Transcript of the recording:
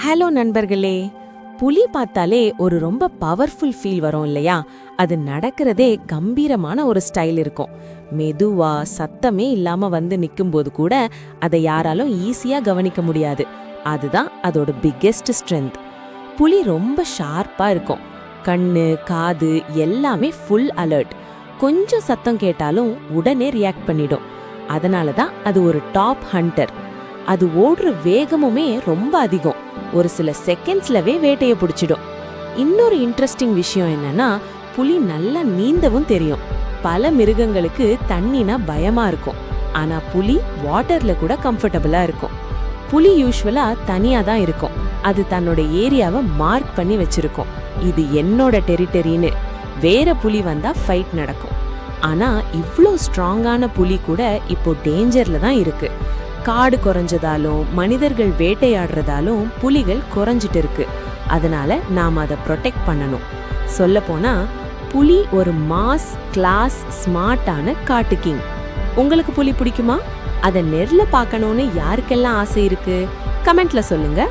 Hello நண்பர்களே. புலி பார்த்தாலே ஒரு ரொம்ப பவர்ஃபுல் ஃபீல் வரும் இல்லையா? அது நடக்கிறதே கம்பீரமான ஒரு ஸ்டைல் இருக்கும். மெதுவா சத்தமே இல்லாம வந்து நிக்கும்போது கூட அதை யாராலும் ஈஸியா கவனிக்க முடியாது. அதுதான் அதோட பிக்கெஸ்ட் ஸ்ட்ரென்த். புலி ரொம்ப ஷார்ப்பா இருக்கும். கண்ணு, காது எல்லாமே ஃபுல் அலர்ட். கொஞ்சம் சத்தம் கேட்டாலும் உடனே ரியாக்ட் பண்ணிடும். அதனால தான் அது ஒரு டாப் ஹண்டர். அது ஓடுற வேகமுமே ரொம்ப அதிகம். ஒரு சில செகண்ட்ஸ்லவே வேட்டையை பிடிச்சிடும். இன்னொரு இன்ட்ரெஸ்டிங் விஷயம் என்னன்னா, புலி நல்லா நீந்தவும் தெரியும். பல மிருகங்களுக்கு தண்ணினா பயமா இருக்கும். ஆனா புலி வாட்டர்ல கூட கம்ஃபர்டபுளா இருக்கும். புலி யூஸ்வலா தனியா தான் இருக்கும். அது தன்னோட ஏரியாவை மார்க் பண்ணி வச்சிருக்கும். இது என்னோட டெரிட்டரின்னு. வேற புலி வந்தா ஃபைட் நடக்கும். ஆனா இவ்ளோ ஸ்ட்ராங்கான புலி கூட இப்போ டேஞ்சர்ல தான் இருக்கு. காடு குறைஞ்சதாலும் மனிதர்கள் வேட்டையாடுறதாலும் புலிகள் குறைஞ்சிட்டு இருக்கு. அதனால நாம அதை ப்ரொடெக்ட் பண்ணணும். சொல்லப்போனா புலி ஒரு மாஸ், கிளாஸ், ஸ்மார்ட்டான காட்டு கிங். உங்களுக்கு புலி பிடிக்குமா? அதை நேர்ல பார்க்கணும்னு யாருக்கெல்லாம் ஆசை இருக்கு? கமெண்ட்ல சொல்லுங்க.